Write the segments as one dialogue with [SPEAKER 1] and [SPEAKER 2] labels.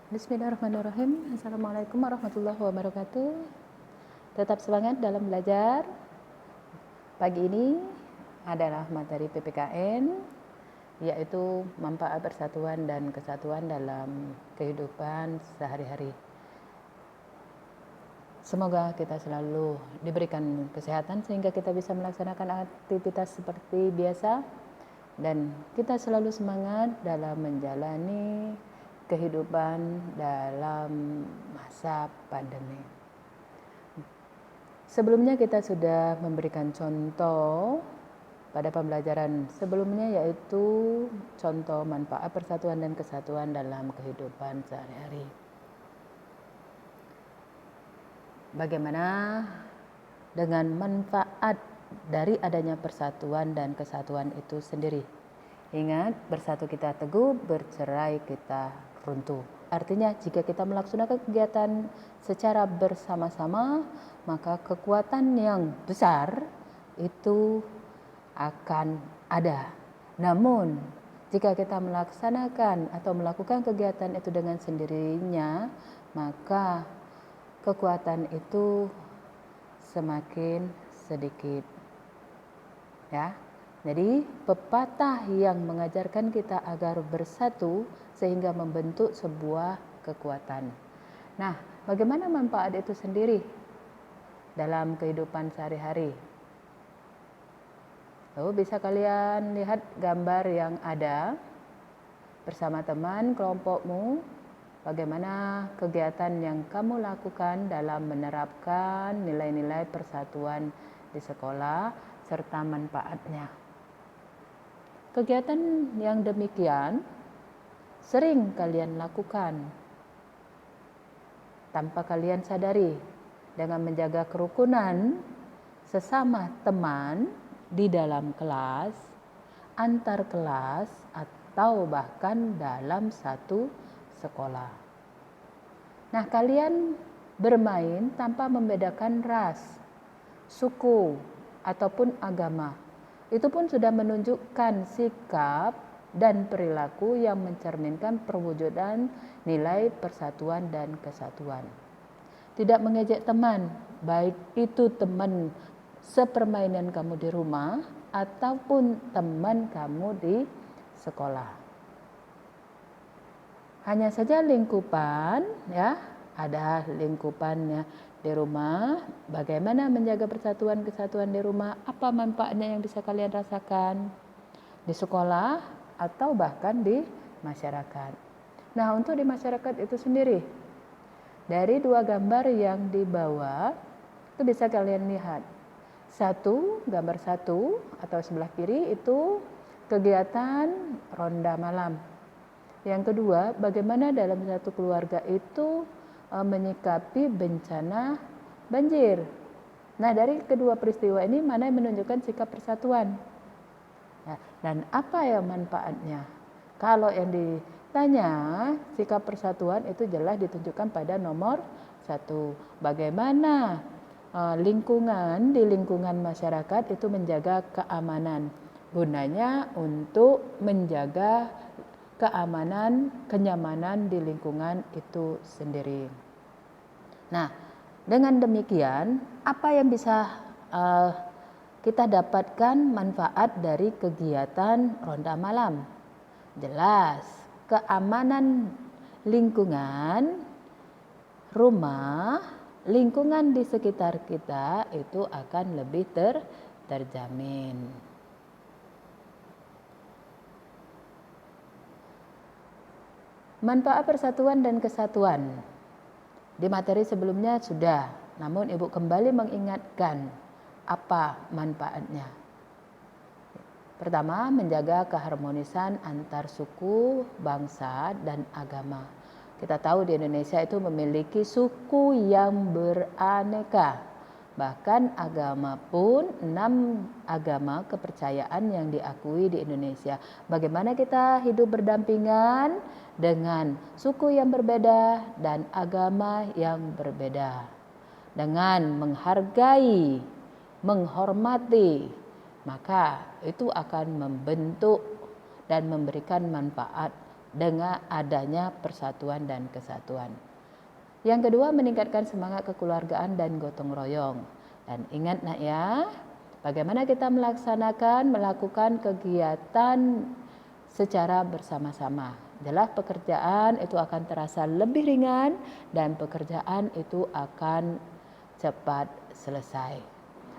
[SPEAKER 1] Bismillahirrahmanirrahim. Assalamualaikum warahmatullahi wabarakatuh. Tetap semangat dalam belajar. Pagi ini adalah materi PPKN, yaitu manfaat persatuan dan kesatuan dalam kehidupan sehari-hari. Semoga kita selalu diberikan kesehatan sehingga kita bisa melaksanakan aktivitas seperti biasa dan kita selalu semangat dalam menjalani kehidupan dalam masa pandemi. Sebelumnya kita sudah memberikan contoh pada pembelajaran sebelumnya, yaitu contoh manfaat persatuan dan kesatuan dalam kehidupan sehari-hari. Bagaimana dengan manfaat dari adanya persatuan dan kesatuan itu sendiri? Ingat, bersatu kita teguh, bercerai kita runtuh. Artinya jika kita melaksanakan kegiatan secara bersama-sama, maka kekuatan yang besar itu akan ada. Namun jika kita melaksanakan atau melakukan kegiatan itu dengan sendirinya, maka kekuatan itu semakin sedikit. Ya. Jadi pepatah yang mengajarkan kita agar bersatu sehingga membentuk sebuah kekuatan. Nah, bagaimana manfaat itu sendiri dalam kehidupan sehari-hari? Bisa kalian lihat gambar yang ada bersama teman kelompokmu, bagaimana kegiatan yang kamu lakukan dalam menerapkan nilai-nilai persatuan di sekolah serta manfaatnya. Kegiatan yang demikian sering kalian lakukan tanpa kalian sadari dengan menjaga kerukunan sesama teman di dalam kelas, antar kelas, atau bahkan dalam satu sekolah. Nah, kalian bermain tanpa membedakan ras, suku, ataupun agama. Itu pun sudah menunjukkan sikap dan perilaku yang mencerminkan perwujudan nilai persatuan dan kesatuan. Tidak mengejek teman, baik itu teman sepermainan kamu di rumah ataupun teman kamu di sekolah. Hanya saja lingkupan, ya, ada lingkupannya. Di rumah, bagaimana menjaga persatuan kesatuan di rumah, apa manfaatnya yang bisa kalian rasakan di sekolah atau bahkan di masyarakat. Nah, untuk di masyarakat itu sendiri, dari dua gambar yang dibawa itu bisa kalian lihat. Gambar satu atau sebelah kiri itu kegiatan ronda malam. Yang kedua, bagaimana dalam satu keluarga itu menyikapi bencana banjir. Nah, dari kedua peristiwa ini mana yang menunjukkan sikap persatuan? Nah, dan apa ya manfaatnya? Kalau yang ditanya sikap persatuan itu jelas ditunjukkan pada nomor 1. Bagaimana di lingkungan masyarakat itu menjaga keamanan. Gunanya untuk menjaga keamanan, kenyamanan di lingkungan itu sendiri. Nah, dengan demikian, apa yang bisa kita dapatkan manfaat dari kegiatan ronda malam? Jelas, keamanan lingkungan, rumah, lingkungan di sekitar kita itu akan lebih terjamin. Manfaat persatuan dan kesatuan. Di materi sebelumnya sudah, namun Ibu kembali mengingatkan apa manfaatnya. Pertama, menjaga keharmonisan antar suku, bangsa, dan agama. Kita tahu di Indonesia itu memiliki suku yang beraneka. Bahkan agama pun 6 agama kepercayaan yang diakui di Indonesia. Bagaimana kita hidup berdampingan dengan suku yang berbeda dan agama yang berbeda. Dengan menghargai, menghormati, maka itu akan membentuk dan memberikan manfaat dengan adanya persatuan dan kesatuan. Yang kedua, meningkatkan semangat kekeluargaan dan gotong royong. Dan ingat nak ya, bagaimana kita melakukan kegiatan secara bersama-sama. Jelas pekerjaan itu akan terasa lebih ringan dan pekerjaan itu akan cepat selesai.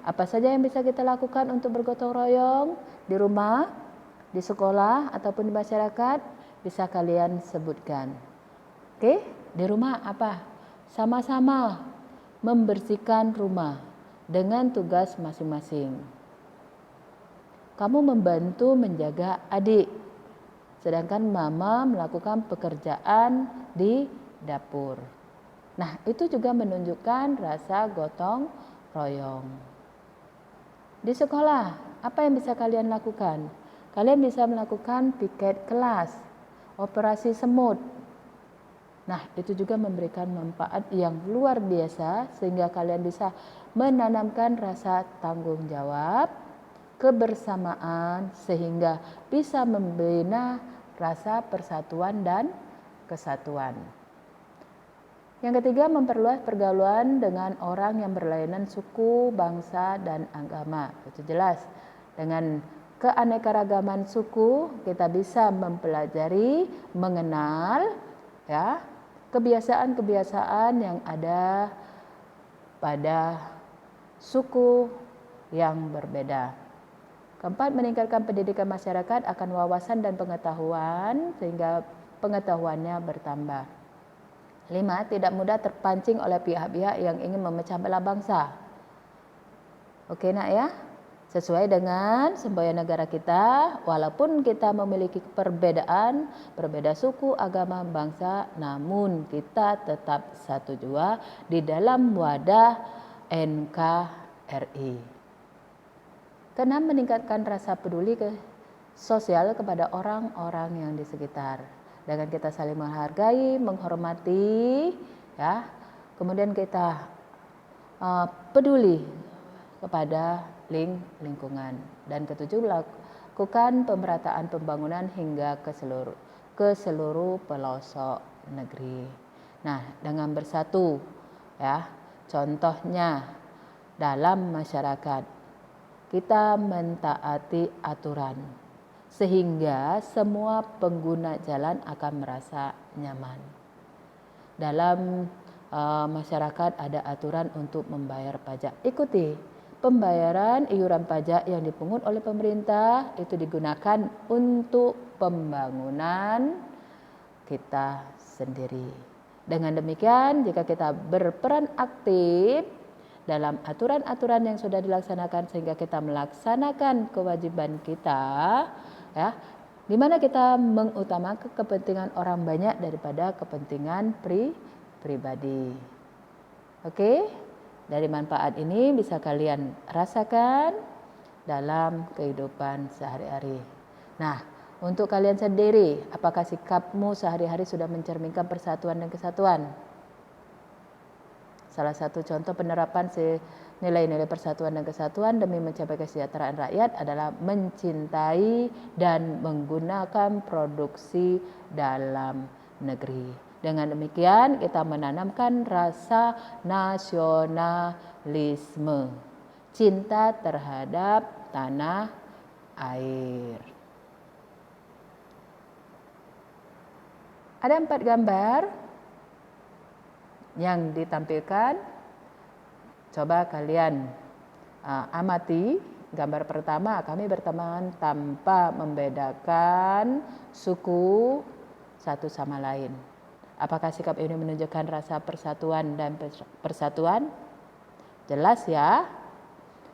[SPEAKER 1] Apa saja yang bisa kita lakukan untuk bergotong royong di rumah, di sekolah, ataupun di masyarakat, bisa kalian sebutkan. Oke, di rumah apa? Sama-sama membersihkan rumah dengan tugas masing-masing. Kamu membantu menjaga adik, sedangkan mama melakukan pekerjaan di dapur. Nah, itu juga menunjukkan rasa gotong royong. Di sekolah, apa yang bisa kalian lakukan? Kalian bisa melakukan piket kelas, operasi semut. Nah, itu juga memberikan manfaat yang luar biasa sehingga kalian bisa menanamkan rasa tanggung jawab, kebersamaan sehingga bisa membina rasa persatuan dan kesatuan. Yang ketiga, memperluas pergaulan dengan orang yang berlainan suku, bangsa, dan agama. Itu jelas. Dengan keanekaragaman suku, kita bisa mempelajari, mengenal ya, kebiasaan-kebiasaan yang ada pada suku yang berbeda. Keempat, meningkatkan pendidikan masyarakat akan wawasan dan pengetahuan sehingga pengetahuannya bertambah. 5. Tidak mudah terpancing oleh pihak-pihak yang ingin memecah belah bangsa. Oke nak ya, sesuai dengan semboyan negara kita, walaupun kita memiliki perbedaan, berbeda suku, agama, bangsa, namun kita tetap satu jua di dalam wadah NKRI. Keenam, meningkatkan rasa peduli sosial kepada orang-orang yang di sekitar. Dengan kita saling menghargai, menghormati, ya, kemudian kita peduli kepada lingkungan. Dan ketujuh, lakukan pemerataan pembangunan hingga ke seluruh pelosok negeri. Nah, dengan bersatu, ya, contohnya dalam masyarakat kita mentaati aturan, sehingga semua pengguna jalan akan merasa nyaman. Dalam masyarakat ada aturan untuk membayar pajak. Ikuti pembayaran iuran pajak yang dipungut oleh pemerintah itu digunakan untuk pembangunan kita sendiri. Dengan demikian, jika kita berperan aktif dalam aturan-aturan yang sudah dilaksanakan sehingga kita melaksanakan kewajiban kita, ya, di mana kita mengutamakan kepentingan orang banyak daripada kepentingan pribadi. Oke, dari manfaat ini bisa kalian rasakan dalam kehidupan sehari-hari. Nah, untuk kalian sendiri, apakah sikapmu sehari-hari sudah mencerminkan persatuan dan kesatuan? Salah satu contoh penerapan nilai-nilai persatuan dan kesatuan demi mencapai kesejahteraan rakyat adalah mencintai dan menggunakan produksi dalam negeri. Dengan demikian kita menanamkan rasa nasionalisme, cinta terhadap tanah air. Ada 4 gambar yang ditampilkan, coba kalian amati. Gambar pertama, kami berteman tanpa membedakan suku satu sama lain. Apakah sikap ini menunjukkan rasa persatuan dan persatuan? Jelas ya,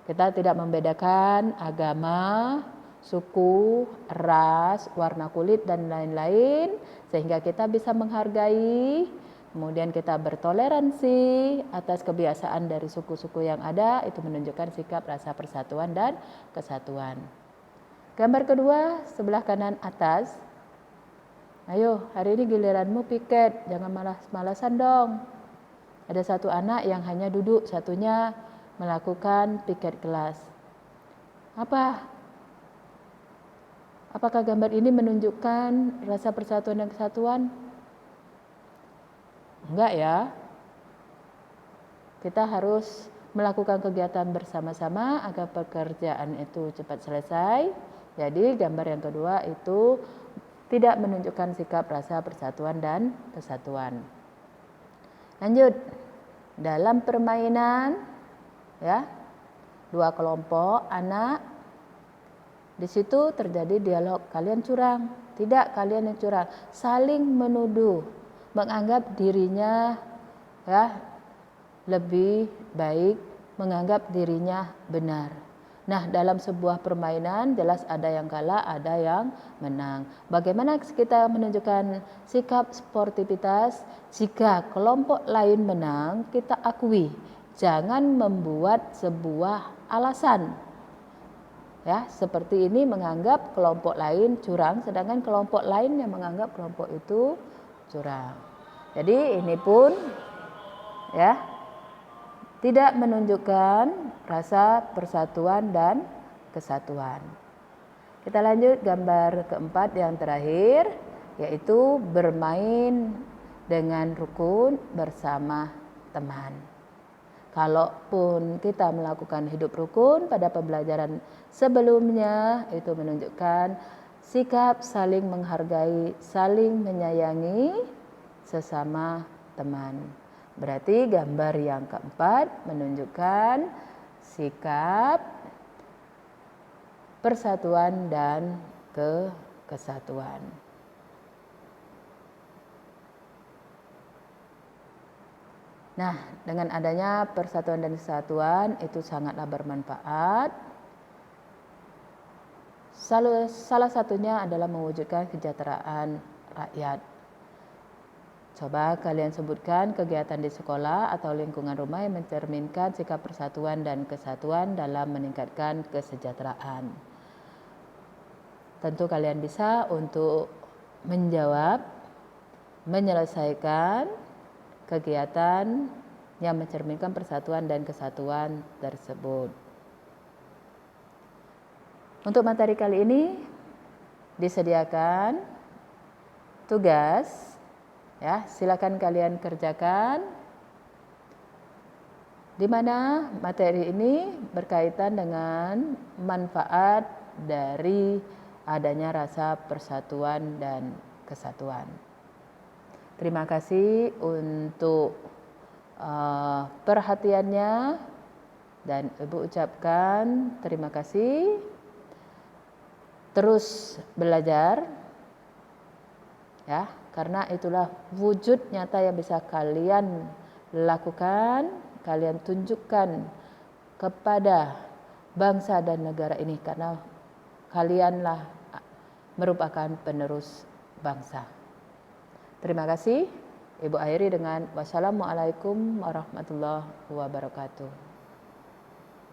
[SPEAKER 1] kita tidak membedakan agama, suku, ras, warna kulit, dan lain-lain, sehingga kita bisa menghargai. Kemudian kita bertoleransi atas kebiasaan dari suku-suku yang ada, itu menunjukkan sikap rasa persatuan dan kesatuan. Gambar kedua, sebelah kanan atas. Ayo, hari ini giliranmu piket, jangan malas-malasan dong. Ada satu anak yang hanya duduk, satunya melakukan piket kelas. Apakah gambar ini menunjukkan rasa persatuan dan kesatuan? Enggak ya. Kita harus melakukan kegiatan bersama-sama agar pekerjaan itu cepat selesai. Jadi gambar yang kedua itu tidak menunjukkan sikap rasa persatuan dan kesatuan. Lanjut. Dalam permainan ya, dua kelompok anak, di situ terjadi dialog, kalian curang, tidak kalian yang curang, saling menuduh, menganggap dirinya ya lebih baik, menganggap dirinya benar. Nah, dalam sebuah permainan jelas ada yang kalah, ada yang menang. Bagaimana kita menunjukkan sikap sportivitas? Jika kelompok lain menang, kita akui. Jangan membuat sebuah alasan. Ya, seperti ini menganggap kelompok lain curang, sedangkan kelompok lain yang menganggap kelompok itu curang. Jadi ini pun ya tidak menunjukkan rasa persatuan dan kesatuan. Kita lanjut gambar keempat yang terakhir, yaitu bermain dengan rukun bersama teman. Kalaupun kita melakukan hidup rukun pada pembelajaran sebelumnya, itu menunjukkan sikap saling menghargai, saling menyayangi sesama teman. Berarti gambar yang keempat menunjukkan sikap persatuan dan kesatuan. Nah, dengan adanya persatuan dan kesatuan itu sangatlah bermanfaat. Salah satunya adalah mewujudkan kesejahteraan rakyat. Coba kalian sebutkan kegiatan di sekolah atau lingkungan rumah yang mencerminkan sikap persatuan dan kesatuan dalam meningkatkan kesejahteraan. Tentu kalian bisa untuk menjawab, menyelesaikan kegiatan yang mencerminkan persatuan dan kesatuan tersebut. Untuk materi kali ini disediakan tugas. Ya, silakan kalian kerjakan. Di mana materi ini berkaitan dengan manfaat dari adanya rasa persatuan dan kesatuan. Terima kasih untuk perhatiannya dan Ibu ucapkan terima kasih. Terus belajar ya. Karena itulah wujud nyata yang bisa kalian lakukan, kalian tunjukkan kepada bangsa dan negara ini karena kalianlah merupakan penerus bangsa. Terima kasih. Ibu akhiri dengan wassalamualaikum warahmatullahi wabarakatuh.